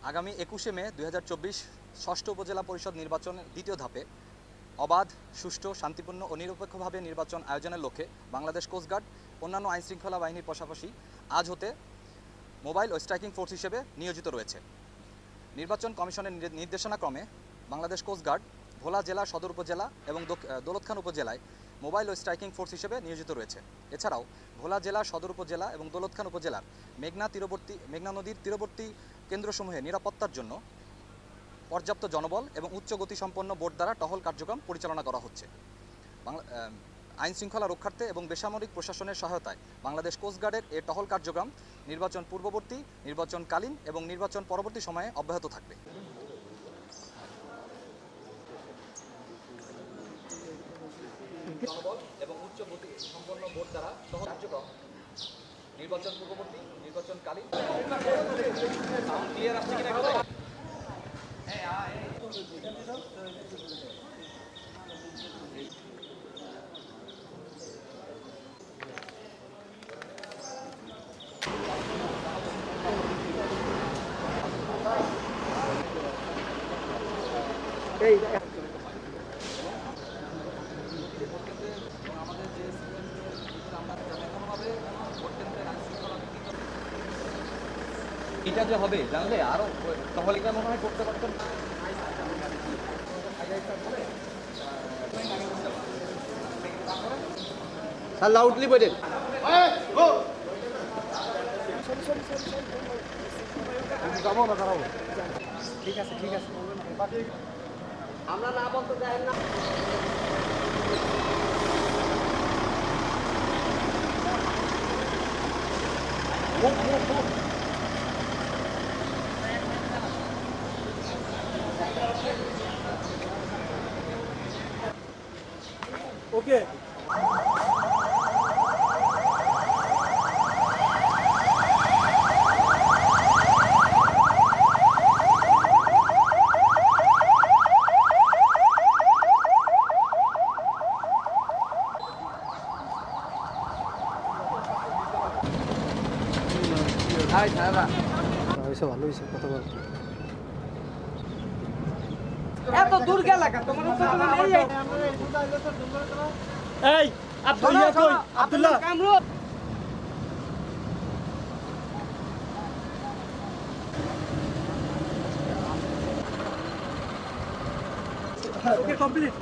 আগামী 21শে মে 2024 ষষ্ঠ উপজেলা পরিষদ নির্বাচনের দ্বিতীয় ধাপে অবাধ, সুষ্ঠু, শান্তিপূর্ণ ও নিরপেক্ষভাবে নির্বাচন আয়োজনের লক্ষ্যে বাংলাদেশ কোস্টগার্ড অন্যান্য আইনশৃঙ্খলা বাহিনীর পাশাপাশি আজ হতে মোবাইল ও স্ট্রাইকিং ফোর্স হিসেবে নিয়োজিত রয়েছে। নির্বাচন কমিশনের নির্দেশনাক্রমে বাংলাদেশ কোস্টগার্ড ভোলা জেলা, সদর উপজেলা এবং দৌলতখান উপজেলায় মোবাইল ও স্ট্রাইকিং ফোর্স হিসেবে নিয়োজিত রয়েছে। এছাড়াও ভোলা জেলা, সদর উপজেলা এবং দৌলতখান উপজেলার মেঘনা নদীর তীরবর্তী কেন্দ্রসমূহে নিরাপত্তার জন্য পর্যাপ্ত জনবল এবং উচ্চ গতিসম্পন্ন বোট দ্বারা টহল কার্যক্রম পরিচালনা করা হচ্ছে। আইন শৃঙ্খলা রক্ষার্থে এবং বেসামরিক প্রশাসনের সহায়তায় বাংলাদেশ কোস্টগার্ডের এই টহল কার্যক্রম নির্বাচন পূর্ববর্তী, নির্বাচনকালীন এবং নির্বাচন পরবর্তী সময়ে অব্যাহত থাকবে। জনবল এবং উচ্চ গতি সম্পন্ন বোট দ্বারা টহল কার্যক্রম নির্বাচন পূর্ববর্তী, নির্বাচনকালীন ক্লিয়ার আসছে কিনা এটা যে হবে জানলে আরো তাহলে এটা মনে হয় করতে পারতাম। স্যার লাউডলি বলেন। ঠিক আছে ঠিক আছে, আমরা না বলতে চাই না। ওকে ভালো হয়েছে কথা বল। এত দূর গেলা তোমার এই আব্দুল্লাহ কই? আব্দুল্লাহ কামরুল ওকে কমপ্লিট।